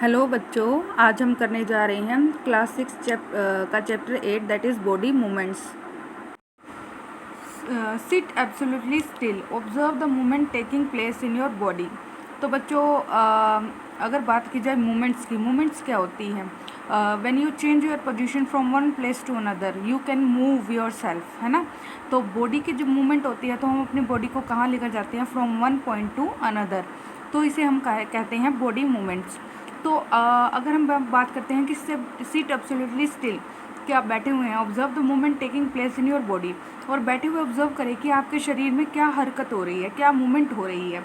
Hello बच्चों, आज हम करने जा रहे हैं क्लास 6 का chapter 8 that is body movements. Sit absolutely still, observe the movement taking place in your body. तो बच्चों, अगर बात की जाए मूवमेंट्स की, मूवमेंट्स क्या होती हैं? When you change your position from one place to another you can move yourself, है ना। तो बॉडी की जो मूवमेंट होती है तो हम अपनी बॉडी को कहाँ लेकर जाते हैं? From one point two another, तो इसे हम कहते हैं बॉडी मूवमेंट्स। तो अगर हम बात करते हैं कि सिट एब्सोल्युटली स्टिल, कि आप बैठे हुए हैं, observe the movement taking place in your body, और बैठे हुए ऑब्जर्व करें कि आपके शरीर में क्या हरकत हो रही है, क्या मूवमेंट हो रही है।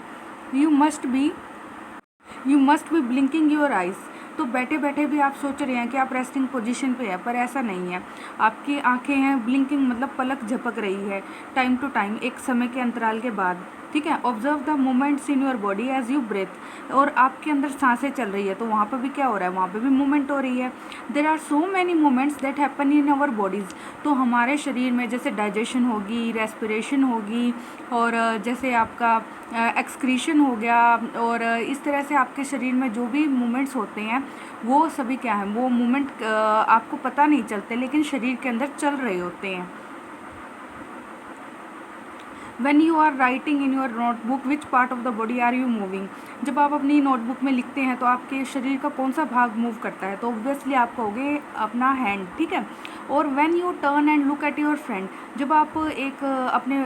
You must be blinking your eyes. तो बैठे बैठे भी आप सोच रहे हैं कि आप रेस्टिंग पोजीशन पे है, पर ऐसा नहीं है। आपकी आंखें हैं ब्लिंकिंग, मतलब पलक झपक रही है टाइम टू टाइम, एक समय के अंतराल के बाद, ठीक है। Observe the movements in your body as you breathe, और आपके अंदर सांसें चल रही है तो वहाँ पर भी क्या हो रहा है? वहाँ पर भी मूवमेंट हो रही है। There are so many movements that happen in our bodies. तो हमारे शरीर में जैसे डाइजेशन होगी, रेस्पिरेशन होगी, और जैसे आपका एक्सक्रीशन हो गया, और इस तरह से आपके शरीर में जो भी मूवमेंट्स होते हैं वो सभी क्या है? वो मूवमेंट आपको पता नहीं चलते लेकिन शरीर के अंदर चल रहे होते हैं। When you are writing in your notebook, which part of the body are you moving? जब आप अपनी नोटबुक में लिखते हैं तो आपके शरीर का कौन सा भाग मूव करता है? तो ऑब्वियसली आप कहोगे अपना हैंड, ठीक है। और when you turn and look at your friend, जब आप एक अपने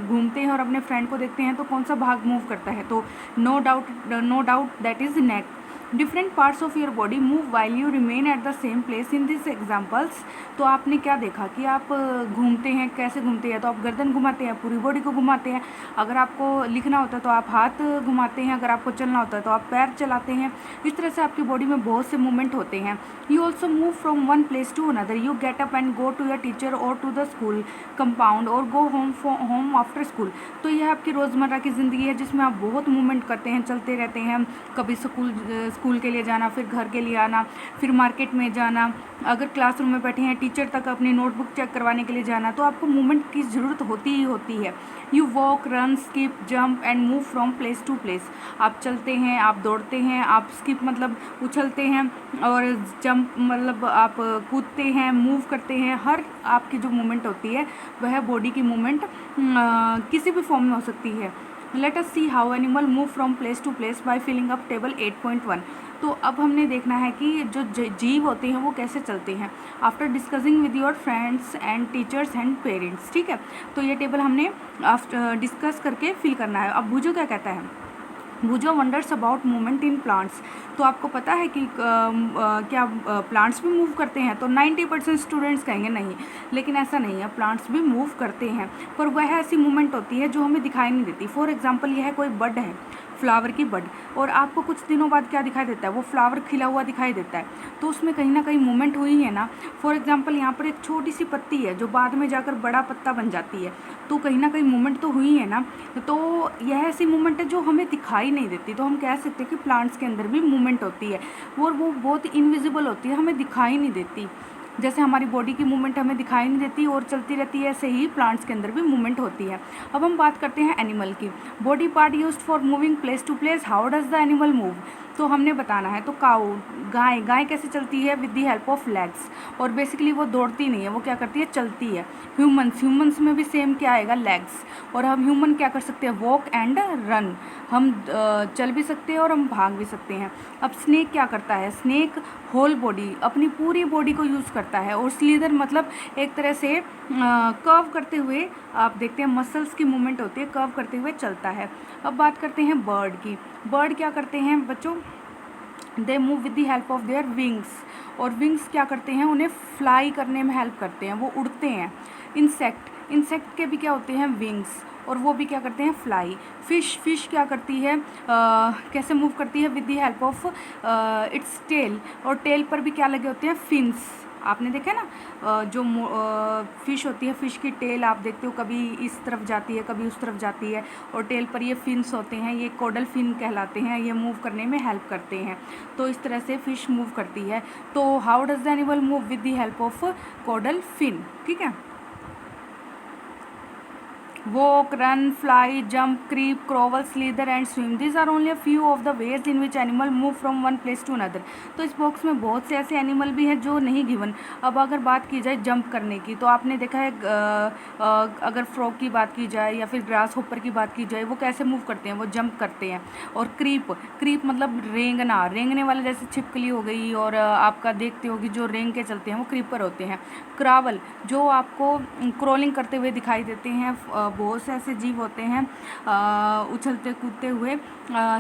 घूमते हैं और अपने फ्रेंड को देखते हैं तो कौन सा भाग मूव करता है? तो no doubt that is neck. Different parts of your body move while you remain at the same place in this examples. तो आपने क्या देखा कि आप घूमते हैं, कैसे घूमते हैं? तो आप गर्दन घुमाते हैं, पूरी बॉडी को घुमाते हैं। अगर आपको लिखना होता है तो आप हाथ घुमाते हैं, अगर आपको चलना होता है तो आप पैर चलाते हैं। इस तरह से आपकी बॉडी में बहुत से मूवमेंट होते हैं। You also move from one place to another, you get up and go to your teacher or to the school compound or go home after school. तो यह आपकी रोज़मर्रा की ज़िंदगी है जिसमें आप बहुत मूवमेंट करते हैं, चलते रहते हैं। कभी स्कूल के लिए जाना, फिर घर के लिए आना, फिर मार्केट में जाना, अगर क्लासरूम में बैठे हैं टीचर तक अपनी नोटबुक चेक करवाने के लिए जाना, तो आपको मूवमेंट की ज़रूरत होती ही होती है। You walk, run, skip, jump and move from place to place. आप चलते हैं, आप दौड़ते हैं, आप स्किप मतलब उछलते हैं, और जंप मतलब आप कूदते हैं, मूव करते हैं। हर आपकी जो मूवमेंट होती है वह बॉडी की मूवमेंट किसी भी फॉर्म में हो सकती है। Let us see how animal move from place to place by filling up table 8.1। तो अब हमने देखना है कि जो जीव होते हैं वो कैसे चलते हैं after discussing with your friends and teachers and parents, ठीक है। तो ये टेबल हमने डिस्कस करके फिल करना है। अब भूजो क्या कहता है? Boojho wonders about movement in plants. तो आपको पता है कि क्या प्लांट्स भी मूव करते हैं? तो 90% स्टूडेंट्स कहेंगे नहीं, लेकिन ऐसा नहीं है, प्लांट्स भी मूव करते हैं, पर वह ऐसी मूवमेंट होती है जो हमें दिखाई नहीं देती। फॉर एग्जांपल, यह कोई बड है, फ्लावर की बड, और आपको कुछ दिनों बाद क्या दिखाई देता है? वो फ्लावर खिला हुआ दिखाई देता है, तो उसमें कहीं ना कहीं मूवमेंट हुई है ना। फॉर एग्जांपल, यहाँ पर एक छोटी सी पत्ती है जो बाद में जाकर बड़ा पत्ता बन जाती है, तो कहीं ना कहीं मूवमेंट तो हुई है ना। तो यह ऐसी मूवमेंट है जो हमें दिखाई नहीं देती। तो हम कह सकते हैं कि प्लांट्स के अंदर भी मूवमेंट होती है, और वो बहुत इनविजिबल होती है, हमें दिखाई नहीं देती। जैसे हमारी बॉडी की मूवमेंट हमें दिखाई नहीं देती और चलती रहती है, ऐसे ही प्लांट्स के अंदर भी मूवमेंट होती है। अब हम बात करते हैं एनिमल की। Body part used for moving place to place, how does the animal move? तो हमने बताना है। तो काऊ, गाय कैसे चलती है? With the help of legs. और बेसिकली वो दौड़ती नहीं है, वो क्या करती है? चलती है। ह्यूमंस में भी सेम क्या आएगा? लेग्स। और हम ह्यूमन क्या कर सकते हैं? वॉक एंड रन, हम चल भी सकते हैं और हम भाग भी सकते हैं। अब स्नेक क्या करता है? स्नेक होल बॉडी, अपनी पूरी बॉडी को यूज़ करता है, और स्लीदर मतलब एक तरह से कर्व करते हुए, आप देखते हैं मसल्स की मूवमेंट होती है, कर्व करते हुए चलता है। अब बात करते हैं बर्ड की। बर्ड क्या करते हैं बच्चों? They move with the help of their wings. और विंग्स क्या करते हैं? उन्हें फ्लाई करने में हेल्प करते हैं, वो उड़ते हैं। इंसेक्ट के भी क्या होते हैं? विंग्स, और वो भी क्या करते हैं? फ्लाई। फिश क्या करती है? कैसे मूव करती है? With the help of its tail, और टेल पर भी क्या लगे होते हैं? फिन्स। आपने देखा ना, जो फिश होती है, फिश की टेल आप देखते हो कभी इस तरफ जाती है, कभी उस तरफ जाती है, और टेल पर ये फिन्स होते हैं, ये कोडल फिन कहलाते हैं, ये मूव करने में हेल्प करते हैं। तो इस तरह से फिश मूव करती है। तो how does the animal move? With the help of caudal fin, ठीक है। walk, run, fly, jump, creep, crawl, slither and swim. These are only a few of the ways in which animal move from one place to another. तो इस box में बहुत से ऐसे animal भी हैं जो नहीं गिवन। अब अगर बात की जाए जंप करने की, तो आपने देखा है अगर फ्रॉग की बात की जाए या फिर ग्रास होपर की बात की जाए, वो कैसे मूव करते हैं, वो जंप करते हैं। और क्रीप मतलब रेंगना, रेंगने वाले जैसे छिपकली हो गई, और आपका देखते होगी जो रेंग के चलते हैं वो क्रीपर होते हैं। क्रावल जो आपको क्रोलिंग करते हुए दिखाई देते हैं, बहुत से ऐसे जीव होते हैं उछलते कूदते हुए।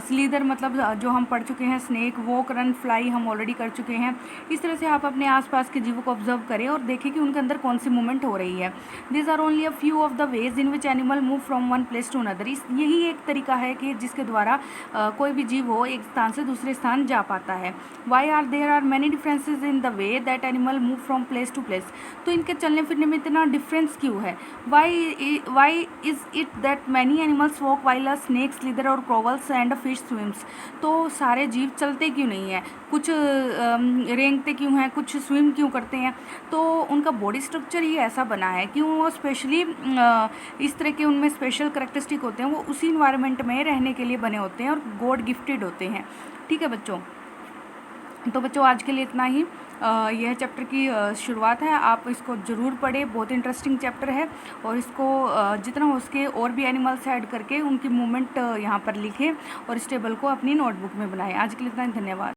स्लीदर मतलब जो हम पढ़ चुके हैं स्नेक। वॉक, रन, फ्लाई हम ऑलरेडी कर चुके हैं। इस तरह से आप अपने आसपास के जीवों को ऑब्जर्व करें और देखें कि उनके अंदर कौन सी मूवमेंट हो रही है। This are only a few of the ways in which animal move from one place to another. यही एक तरीका है कि जिसके द्वारा कोई भी जीव हो एक स्थान से दूसरे स्थान जा पाता है। Why are there are many differences in the way that animal move from place to place. तो इनके चलने फिरने में इतना डिफरेंस क्यों है? Why is it that many animals walk while a snake slither और crawls and a fish swims. तो सारे जीव चलते क्यों नहीं हैं, कुछ रेंगते क्यों हैं, कुछ स्विम क्यों करते हैं? तो उनका बॉडी स्ट्रक्चर ही ऐसा बना है कि वो स्पेशली इस तरह के उनमें स्पेशल करेक्टरिस्टिक होते हैं, वो उसी इन्वायरमेंट में रहने के लिए बने होते हैं और गॉड गिफ्टेड होते हैं। ठीक है बच्चों, तो बच्चों आज के लिए इतना ही। यह चैप्टर की शुरुआत है, आप इसको ज़रूर पढ़ें, बहुत इंटरेस्टिंग चैप्टर है। और इसको जितना हो सके और भी एनिमल्स ऐड करके उनकी मूवमेंट यहाँ पर लिखें और इस टेबल को अपनी नोटबुक में बनाएं। आज के लिए इतना ही, धन्यवाद।